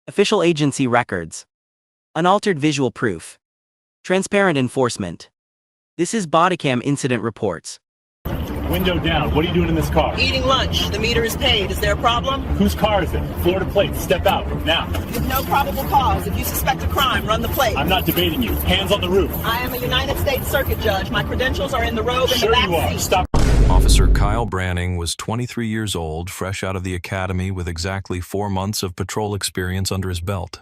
Official agency records. Unaltered visual proof. Transparent enforcement. This is bodycam incident reports. Window down. What are you doing in this car? Eating lunch. The meter is paid. Is there a problem? Whose car is it? Florida plate. Step out. Now. With no probable cause. If you suspect a crime, run the plate. I'm not debating you. Hands on the roof. I am a United States Circuit Judge. My credentials are in the robe in the Sure back you are. seat. Stop. Officer Kyle Branning was 23 years old, fresh out of the academy with exactly 4 months of patrol experience under his belt.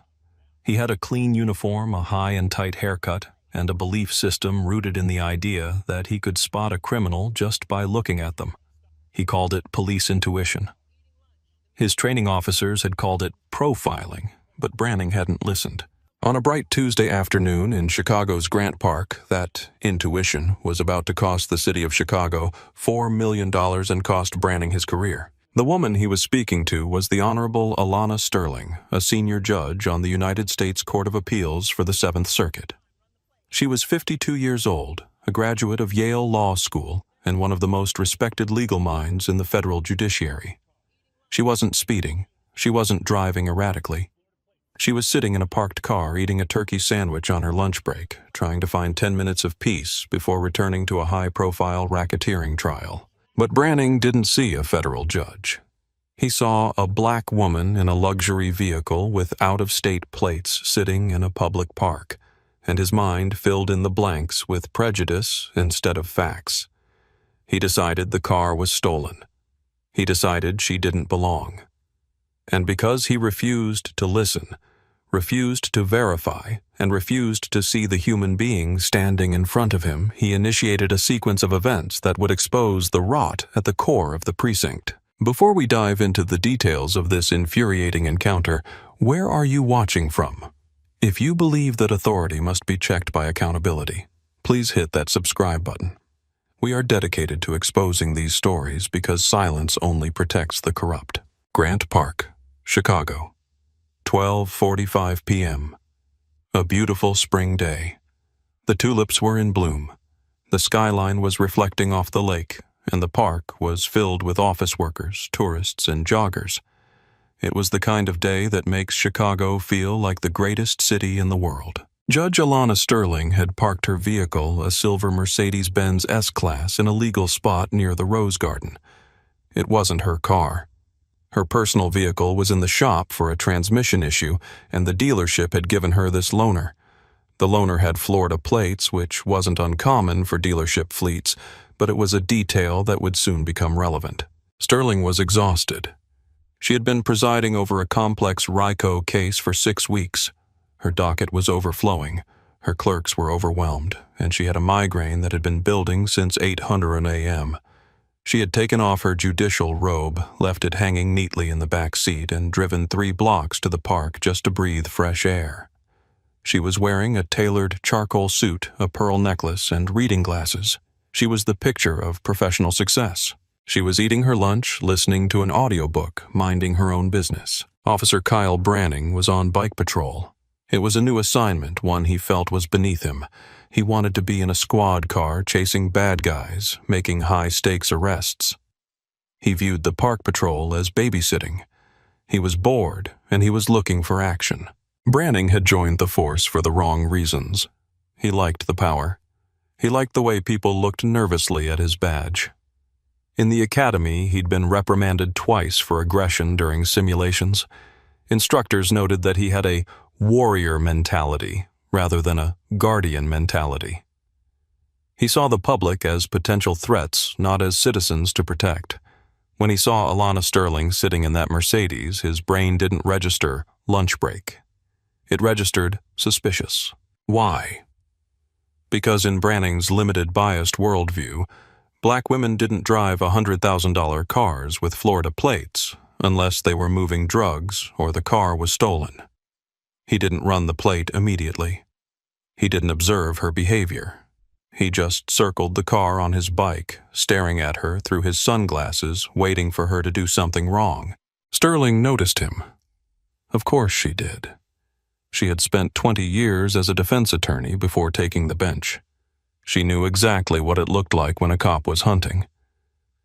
He had a clean uniform, a high and tight haircut, and a belief system rooted in the idea that he could spot a criminal just by looking at them. He called it police intuition. His training officers had called it profiling, but Branning hadn't listened. On a bright Tuesday afternoon in Chicago's Grant Park, that intuition was about to cost the city of Chicago $4 million and cost Branning his career. The woman he was speaking to was the Honorable Alana Sterling, a senior judge on the United States Court of Appeals for the Seventh Circuit. She was 52 years old, a graduate of Yale Law School, and one of the most respected legal minds in the federal judiciary. She wasn't speeding. She wasn't driving erratically. She was sitting in a parked car eating a turkey sandwich on her lunch break, trying to find 10 minutes of peace before returning to a high-profile racketeering trial. But Branning didn't see a federal judge. He saw a black woman in a luxury vehicle with out-of-state plates sitting in a public park, and his mind filled in the blanks with prejudice instead of facts. He decided the car was stolen. He decided she didn't belong. And because he refused to listen, refused to verify, and refused to see the human being standing in front of him, he initiated a sequence of events that would expose the rot at the core of the precinct. Before we dive into the details of this infuriating encounter, where are you watching from? If you believe that authority must be checked by accountability, please hit that subscribe button. We are dedicated to exposing these stories because silence only protects the corrupt. Grant Park, Chicago, 12:45 p.m. A beautiful spring day. The tulips were in bloom. The skyline was reflecting off the lake, and the park was filled with office workers, tourists, and joggers. It was the kind of day that makes Chicago feel like the greatest city in the world. Judge Alana Sterling had parked her vehicle, a silver Mercedes-Benz S-Class, in a legal spot near the Rose Garden. It wasn't her car. Her personal vehicle was in the shop for a transmission issue, and the dealership had given her this loaner. The loaner had Florida plates, which wasn't uncommon for dealership fleets, but it was a detail that would soon become relevant. Sterling was exhausted. She had been presiding over a complex RICO case for 6 weeks. Her docket was overflowing, her clerks were overwhelmed, and she had a migraine that had been building since 8:00 a.m. She had taken off her judicial robe, left it hanging neatly in the back seat, and driven 3 blocks to the park just to breathe fresh air. She was wearing a tailored charcoal suit, a pearl necklace, and reading glasses. She was the picture of professional success. She was eating her lunch, listening to an audiobook, minding her own business. Officer Kyle Branning was on bike patrol. It was a new assignment, one he felt was beneath him. He wanted to be in a squad car chasing bad guys, making high-stakes arrests. He viewed the park patrol as babysitting. He was bored, and he was looking for action. Branning had joined the force for the wrong reasons. He liked the power. He liked the way people looked nervously at his badge. In the academy, he'd been reprimanded twice for aggression during simulations. Instructors noted that he had a warrior mentality rather than a guardian mentality. He saw the public as potential threats, not as citizens to protect. When he saw Alana Sterling sitting in that Mercedes, his brain didn't register lunch break. It registered suspicious. Why? Because in Branning's limited biased worldview, black women didn't drive $100,000 cars with Florida plates unless they were moving drugs or the car was stolen. He didn't run the plate immediately. He didn't observe her behavior. He just circled the car on his bike, staring at her through his sunglasses, waiting for her to do something wrong. Sterling noticed him. Of course she did. She had spent 20 years as a defense attorney before taking the bench. She knew exactly what it looked like when a cop was hunting.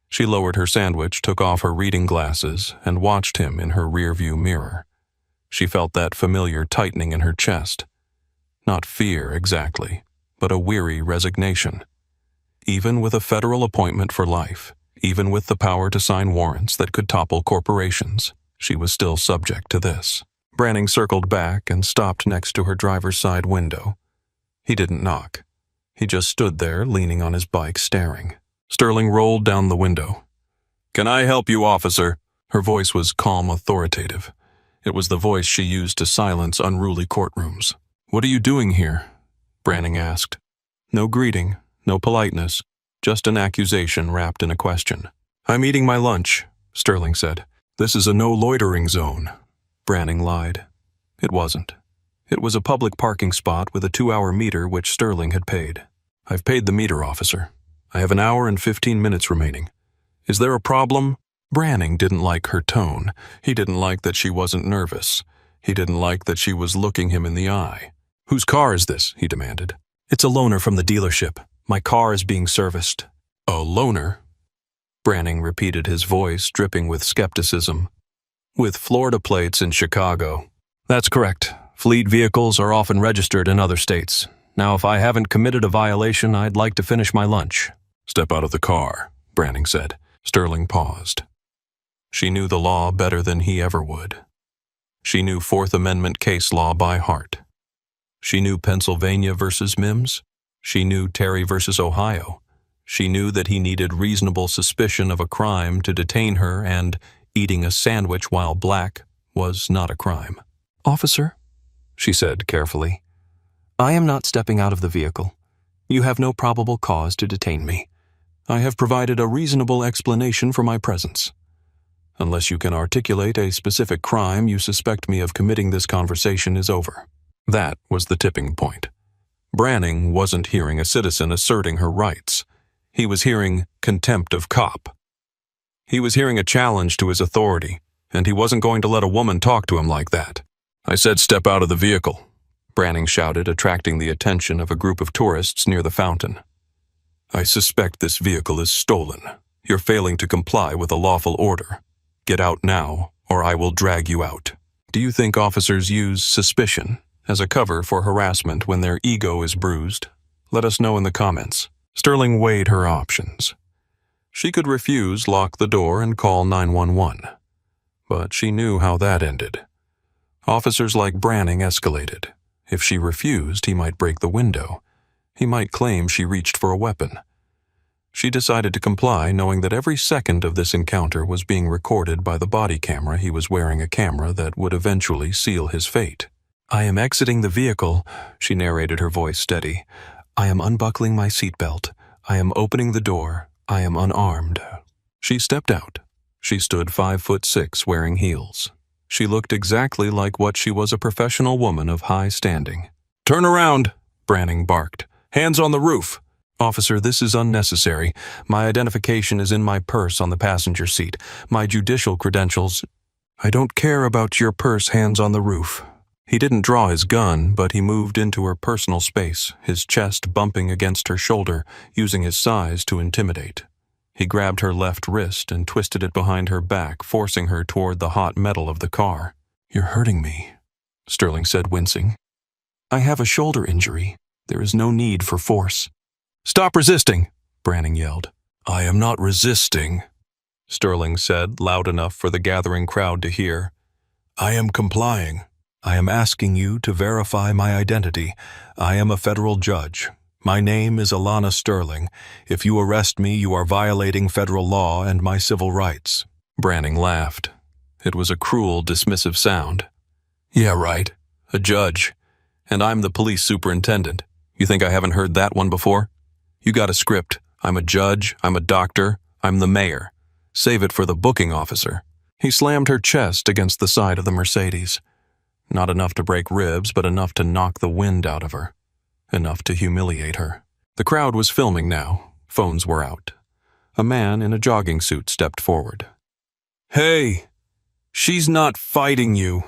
She lowered her sandwich, took off her reading glasses, and watched him in her rearview mirror. She felt that familiar tightening in her chest. Not fear, exactly, but a weary resignation. Even with a federal appointment for life, even with the power to sign warrants that could topple corporations, she was still subject to this. Branning circled back and stopped next to her driver's side window. He didn't knock. He just stood there, leaning on his bike, staring. Sterling rolled down the window. "Can I help you, officer?" Her voice was calm, authoritative. It was the voice she used to silence unruly courtrooms. "What are you doing here?" Branning asked. No greeting, no politeness, just an accusation wrapped in a question. "I'm eating my lunch," Sterling said. "This is a no-loitering zone." Branning lied. It wasn't. It was a public parking spot with a 2-hour meter which Sterling had paid. "I've paid the meter, officer. I have an hour and 15 minutes remaining. Is there a problem?" Branning didn't like her tone. He didn't like that she wasn't nervous. He didn't like that she was looking him in the eye. "Whose car is this?" he demanded. "It's a loaner from the dealership. My car is being serviced." "A loaner?" Branning repeated, his voice dripping with skepticism. "With Florida plates in Chicago." "That's correct. Fleet vehicles are often registered in other states. Now, if I haven't committed a violation, I'd like to finish my lunch." "Step out of the car," Branning said. Sterling paused. She knew the law better than he ever would. She knew Fourth Amendment case law by heart. She knew Pennsylvania versus Mims. She knew Terry versus Ohio. She knew that he needed reasonable suspicion of a crime to detain her, and eating a sandwich while black was not a crime. "Officer," she said carefully, "I am not stepping out of the vehicle. You have no probable cause to detain me. I have provided a reasonable explanation for my presence. Unless you can articulate a specific crime you suspect me of committing, this conversation is over." That was the tipping point. Branning wasn't hearing a citizen asserting her rights. He was hearing contempt of cop. He was hearing a challenge to his authority, and he wasn't going to let a woman talk to him like that. "I said step out of the vehicle," Branning shouted, attracting the attention of a group of tourists near the fountain. "I suspect this vehicle is stolen. You're failing to comply with a lawful order. Get out now, or I will drag you out." Do you think officers use suspicion as a cover for harassment when their ego is bruised? Let us know in the comments. Sterling weighed her options. She could refuse, lock the door, and call 911. But she knew how that ended. Officers like Branning escalated. If she refused, he might break the window. He might claim she reached for a weapon. She decided to comply, knowing that every second of this encounter was being recorded by the body camera. He was wearing a camera that would eventually seal his fate. "I am exiting the vehicle," she narrated, her voice steady. "I am unbuckling my seatbelt. I am opening the door. I am unarmed." She stepped out. She stood 5'6", wearing heels. She looked exactly like what she was, a professional woman of high standing. "Turn around," Branning barked. "Hands on the roof." "Officer, this is unnecessary. My identification is in my purse on the passenger seat. My judicial credentials—" "I don't care about your purse, hands on the roof." He didn't draw his gun, but he moved into her personal space, his chest bumping against her shoulder, using his size to intimidate. He grabbed her left wrist and twisted it behind her back, forcing her toward the hot metal of the car. "You're hurting me," Sterling said, wincing. "I have a shoulder injury. There is no need for force." "Stop resisting," Branning yelled. "I am not resisting," Sterling said, loud enough for the gathering crowd to hear. "I am complying. I am asking you to verify my identity. I am a federal judge. My name is Alana Sterling. If you arrest me, you are violating federal law and my civil rights." Branning laughed. It was a cruel, dismissive sound. "Yeah, right. A judge. And I'm the police superintendent. You think I haven't heard that one before? You got a script. I'm a judge. I'm a doctor. I'm the mayor. Save it for the booking officer." He slammed her chest against the side of the Mercedes. Not enough to break ribs, but enough to knock the wind out of her. Enough to humiliate her. The crowd was filming now. Phones were out. A man in a jogging suit stepped forward. "Hey, she's not fighting you.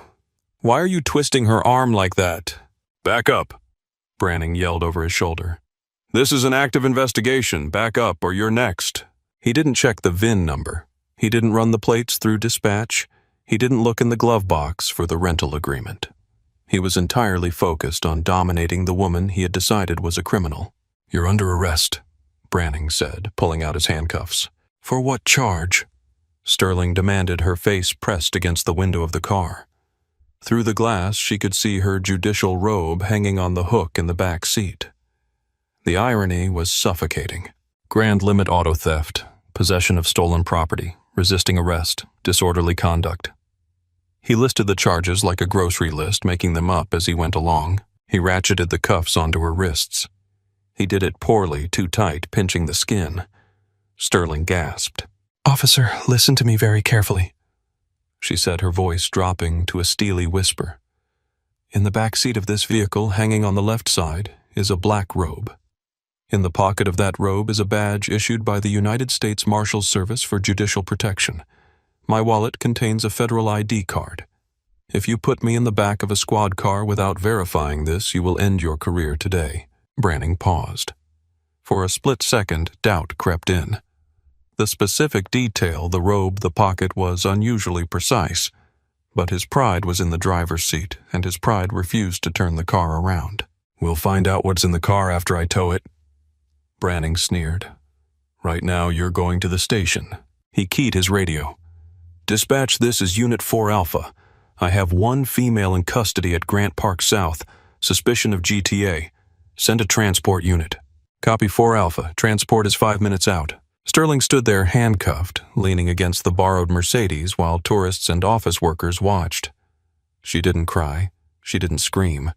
Why are you twisting her arm like that?" "Back up," Branning yelled over his shoulder. "This is an active investigation. Back up or you're next." He didn't check the VIN number. He didn't run the plates through dispatch. He didn't look in the glove box for the rental agreement. He was entirely focused on dominating the woman he had decided was a criminal. "You're under arrest," Branning said, pulling out his handcuffs. "For what charge?" Sterling demanded, her face pressed against the window of the car. Through the glass, she could see her judicial robe hanging on the hook in the back seat. The irony was suffocating. Grand limit auto theft, possession of stolen property, resisting arrest, disorderly conduct. He listed the charges like a grocery list, making them up as he went along. He ratcheted the cuffs onto her wrists. He did it poorly, too tight, pinching the skin. Sterling gasped. "Officer, listen to me very carefully," she said, her voice dropping to a steely whisper. "In the back seat of this vehicle, hanging on the left side, is a black robe. In the pocket of that robe is a badge issued by the United States Marshals Service for Judicial Protection. My wallet contains a federal ID card. If you put me in the back of a squad car without verifying this, you will end your career today." Branning paused. For a split second, doubt crept in. The specific detail, the robe, the pocket, was unusually precise, but his pride was in the driver's seat, and his pride refused to turn the car around. "We'll find out what's in the car after I tow it," Branning sneered. "Right now, you're going to the station." He keyed his radio. "Dispatch, this is Unit 4 Alpha. I have one female in custody at Grant Park South, suspicion of GTA. Send a transport unit." "Copy 4 Alpha. Transport is 5 minutes out." Sterling stood there handcuffed, leaning against the borrowed Mercedes while tourists and office workers watched. She didn't cry. She didn't scream.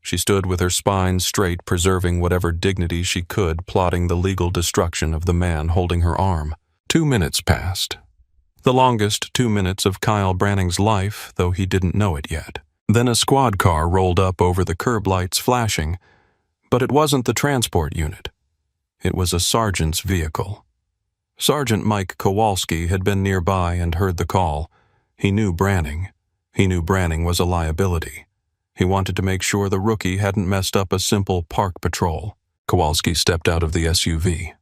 She stood with her spine straight, preserving whatever dignity she could, plotting the legal destruction of the man holding her arm. 2 minutes passed. The longest 2 minutes of Kyle Branning's life, though he didn't know it yet. Then a squad car rolled up over the curb lights, flashing. But it wasn't the transport unit. It was a sergeant's vehicle. Sergeant Mike Kowalski had been nearby and heard the call. He knew Branning. He knew Branning was a liability. He wanted to make sure the rookie hadn't messed up a simple park patrol. Kowalski stepped out of the SUV.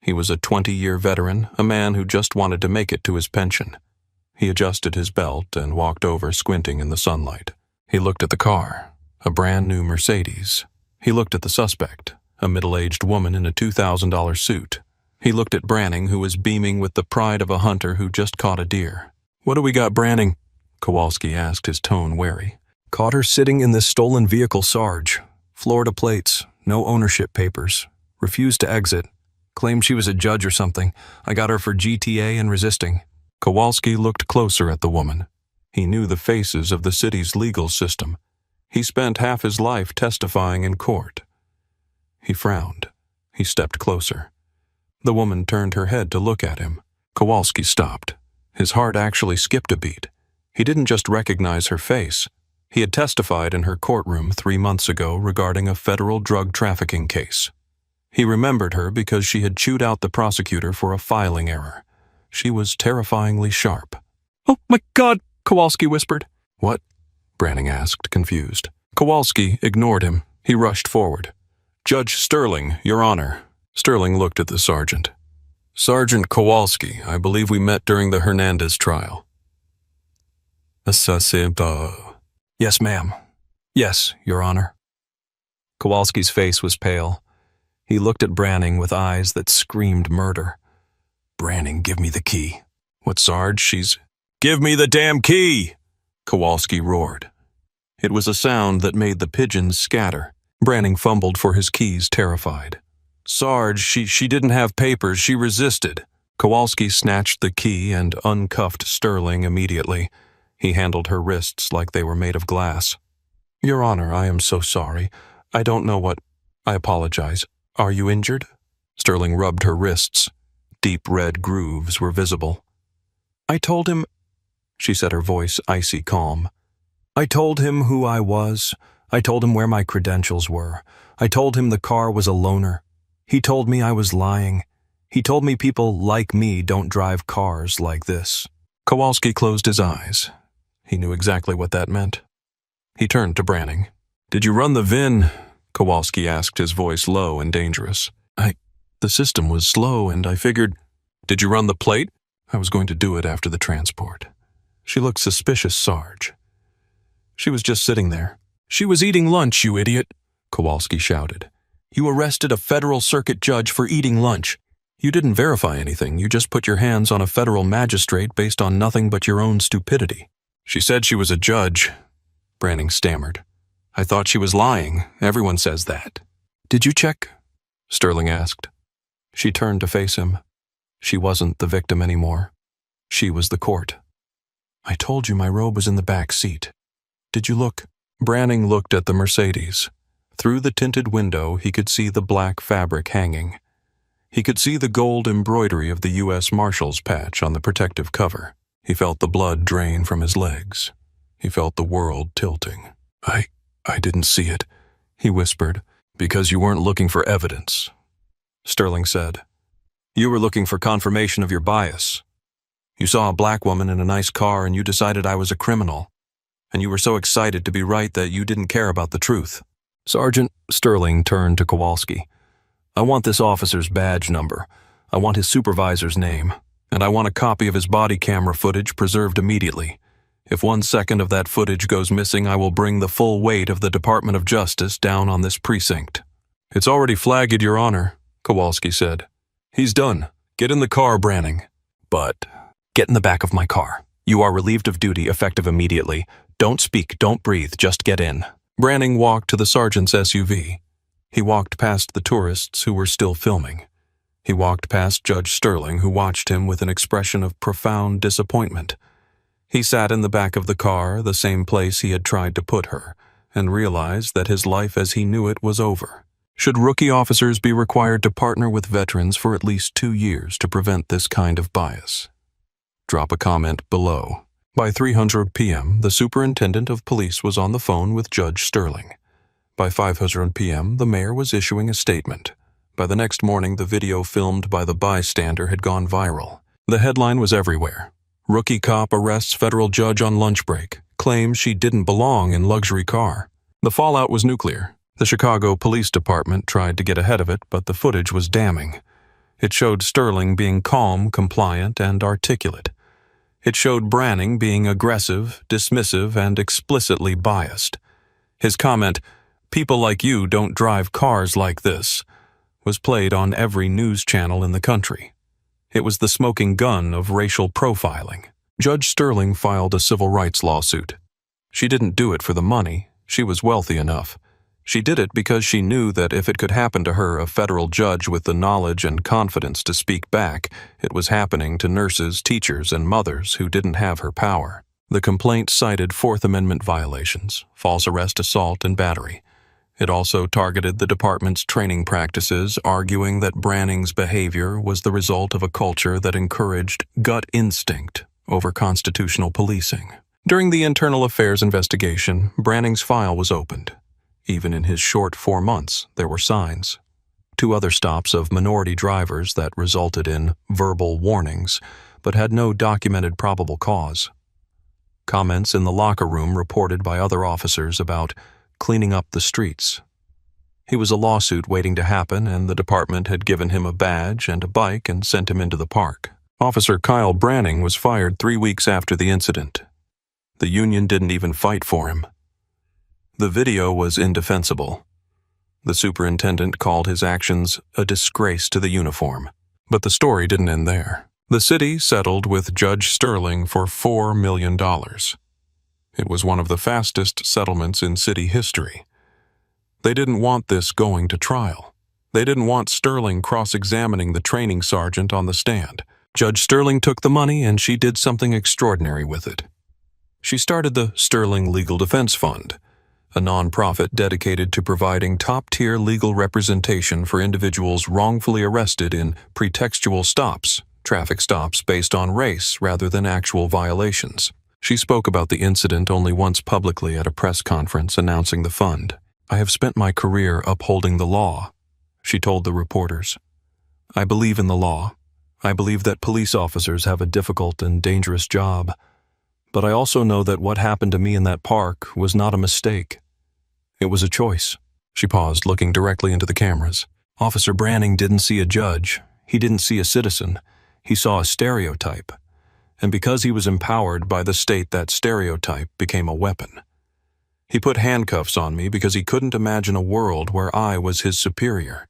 He was a 20-year veteran, a man who just wanted to make it to his pension. He adjusted his belt and walked over, squinting in the sunlight. He looked at the car, a brand-new Mercedes. He looked at the suspect, a middle-aged woman in a $2,000 suit. He looked at Branning, who was beaming with the pride of a hunter who just caught a deer. "What do we got, Branning?" Kowalski asked, his tone wary. "Caught her sitting in this stolen vehicle, Sarge. Florida plates, no ownership papers. Refused to exit. Claimed she was a judge or something. I got her for GTA and resisting." Kowalski looked closer at the woman. He knew the faces of the city's legal system. He spent half his life testifying in court. He frowned. He stepped closer. The woman turned her head to look at him. Kowalski stopped. His heart actually skipped a beat. He didn't just recognize her face. He had testified in her courtroom 3 months ago regarding a federal drug trafficking case. He remembered her because she had chewed out the prosecutor for a filing error. She was terrifyingly sharp. "Oh, my God," Kowalski whispered. "What?" Branning asked, confused. Kowalski ignored him. He rushed forward. "Judge Sterling, Your Honor." Sterling looked at the sergeant. "Sergeant Kowalski, I believe we met during the Hernandez trial." "Yes, ma'am. Yes, Your Honor." Kowalski's face was pale. He looked at Branning with eyes that screamed murder. "Branning, give me the key." "What, Sarge? She's—" "Give me the damn key!" Kowalski roared. It was a sound that made the pigeons scatter. Branning fumbled for his keys, terrified. "Sarge, she didn't have papers. She resisted." Kowalski snatched the key and uncuffed Sterling immediately. He handled her wrists like they were made of glass. "Your Honor, I am so sorry. I don't know what— I apologize. Are you injured?" Sterling rubbed her wrists. Deep red grooves were visible. "I told him," she said, her voice icy calm. "I told him who I was. I told him where my credentials were. I told him the car was a loaner. He told me I was lying. He told me people like me don't drive cars like this." Kowalski closed his eyes. He knew exactly what that meant. He turned to Branning. "Did you run the VIN?" Kowalski asked, his voice low and dangerous. The system was slow, and I figured—" "Did you run the plate?" "I was going to do it after the transport." She looked suspicious, Sarge. She was just sitting there. She was eating lunch, you idiot, Kowalski shouted. You arrested a federal circuit judge for eating lunch. You didn't verify anything, you just put your hands on a federal magistrate based on nothing but your own stupidity. She said she was a judge, Branning stammered. I thought she was lying. Everyone says that. Did you check? Sterling asked. She turned to face him. She wasn't the victim anymore. She was the court. I told you my robe was in the back seat. Did you look? Branning looked at the Mercedes. Through the tinted window, he could see the black fabric hanging. He could see the gold embroidery of the U.S. Marshal's patch on the protective cover. He felt the blood drain from his legs. He felt the world tilting. I didn't see it, he whispered. Because you weren't looking for evidence, Sterling said. You were looking for confirmation of your bias. You saw a black woman in a nice car and you decided I was a criminal. And you were so excited to be right that you didn't care about the truth. Sergeant, Sterling turned to Kowalski. I want this officer's badge number. I want his supervisor's name. And I want a copy of his body camera footage preserved immediately. If 1 second of that footage goes missing, I will bring the full weight of the Department of Justice down on this precinct. It's already flagged, Your Honor, Kowalski said. He's done. Get in the car, Branning. But get in the back of my car. You are relieved of duty, effective immediately. Don't speak, don't breathe, just get in. Branning walked to the sergeant's SUV. He walked past the tourists who were still filming. He walked past Judge Sterling, who watched him with an expression of profound disappointment. He sat in the back of the car, the same place he had tried to put her, and realized that his life as he knew it was over. Should rookie officers be required to partner with veterans for at least 2 years to prevent this kind of bias? Drop a comment below. By 3:00 p.m., the superintendent of police was on the phone with Judge Sterling. By 5:00 p.m., the mayor was issuing a statement. By the next morning, the video filmed by the bystander had gone viral. The headline was everywhere. Rookie cop arrests federal judge on lunch break, claims she didn't belong in luxury car. The fallout was nuclear. The Chicago Police Department tried to get ahead of it, but the footage was damning. It showed Sterling being calm, compliant, and articulate. It showed Branning being aggressive, dismissive, and explicitly biased. His comment, "People like you don't drive cars like this," was played on every news channel in the country. It was the smoking gun of racial profiling. Judge Sterling filed a civil rights lawsuit. She didn't do it for the money. She was wealthy enough. She did it because she knew that if it could happen to her, a federal judge with the knowledge and confidence to speak back, it was happening to nurses, teachers, and mothers who didn't have her power. The complaint cited Fourth Amendment violations, false arrest, assault, and battery. It also targeted the department's training practices, arguing that Branning's behavior was the result of a culture that encouraged gut instinct over constitutional policing. During the internal affairs investigation, Branning's file was opened. Even in his short 4 months, there were signs. 2 other stops of minority drivers that resulted in verbal warnings, but had no documented probable cause. Comments in the locker room reported by other officers about cleaning up the streets. He was a lawsuit waiting to happen, and the department had given him a badge and a bike and sent him into the park. Officer Kyle Branning was fired 3 weeks after the incident. The union didn't even fight for him. The video was indefensible. The superintendent called his actions a disgrace to the uniform. But the story didn't end there. The city settled with Judge Sterling for $4 million. It was one of the fastest settlements in city history. They didn't want this going to trial. They didn't want Sterling cross-examining the training sergeant on the stand. Judge Sterling took the money and she did something extraordinary with it. She started the Sterling Legal Defense Fund, a nonprofit dedicated to providing top-tier legal representation for individuals wrongfully arrested in pretextual stops, traffic stops based on race rather than actual violations. She spoke about the incident only once publicly at a press conference announcing the fund. I have spent my career upholding the law, she told the reporters. I believe in the law. I believe that police officers have a difficult and dangerous job. But I also know that what happened to me in that park was not a mistake. It was a choice. She paused, looking directly into the cameras. Officer Branning didn't see a judge. He didn't see a citizen. He saw a stereotype. and because he was empowered by the state, that stereotype became a weapon. He put handcuffs on me because he couldn't imagine a world where I was his superior.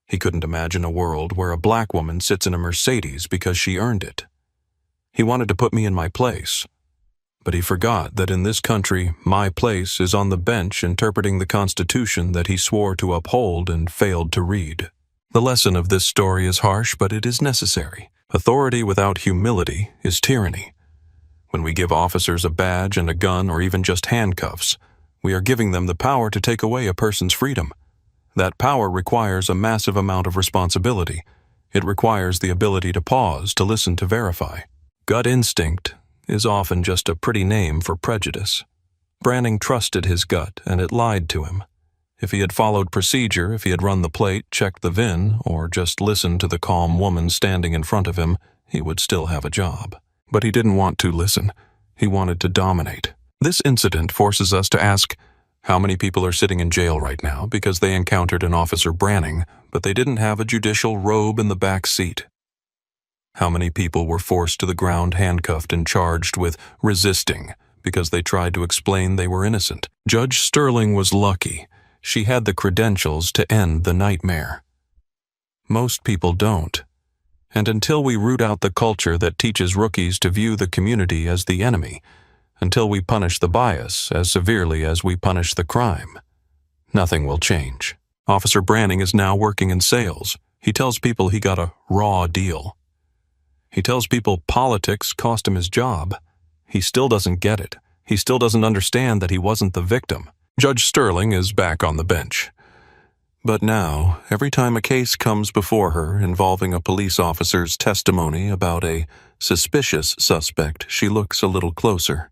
He couldn't imagine a world where a black woman sits in a Mercedes because she earned it. He wanted to put me in my place. But he forgot that in this country, my place is on the bench interpreting the Constitution that he swore to uphold and failed to read. The lesson of this story is harsh, but it is necessary. Authority without humility is tyranny. When we give officers a badge and a gun or even just handcuffs, we are giving them the power to take away a person's freedom. That power requires a massive amount of responsibility. It requires the ability to pause, to listen, to verify. Gut instinct is often just a pretty name for prejudice. Branning trusted his gut, and it lied to him. If he had followed procedure, if he had run the plate, checked the VIN, or just listened to the calm woman standing in front of him, he would still have a job. But he didn't want to listen. He wanted to dominate. This incident forces us to ask, how many people are sitting in jail right now because they encountered an Officer Branning, but they didn't have a judicial robe in the back seat? How many people were forced to the ground, handcuffed, and charged with resisting because they tried to explain they were innocent? Judge Sterling was lucky. She had the credentials to end the nightmare. Most people don't. And until we root out the culture that teaches rookies to view the community as the enemy, until we punish the bias as severely as we punish the crime, nothing will change. Officer Branning is now working in sales. He tells people he got a raw deal. He tells people politics cost him his job. He still doesn't get it. He still doesn't understand that he wasn't the victim. Judge Sterling is back on the bench. But now, every time a case comes before her involving a police officer's testimony about a suspicious suspect, she looks a little closer.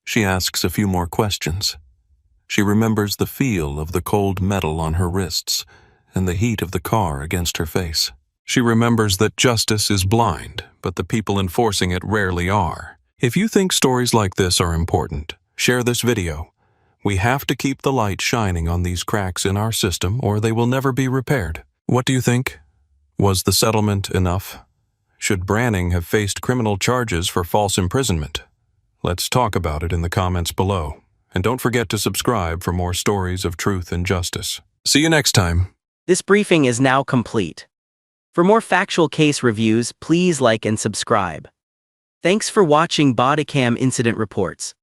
She asks a few more questions. She remembers the feel of the cold metal on her wrists and the heat of the car against her face. She remembers that justice is blind, but the people enforcing it rarely are. If you think stories like this are important, share this video. We have to keep the light shining on these cracks in our system, or they will never be repaired. What do you think? Was the settlement enough? Should Branning have faced criminal charges for false imprisonment? Let's talk about it in the comments below. And don't forget to subscribe for more stories of truth and justice. See you next time. This briefing is now complete. For more factual case reviews, please like and subscribe. Thanks for watching Bodycam Incident Reports.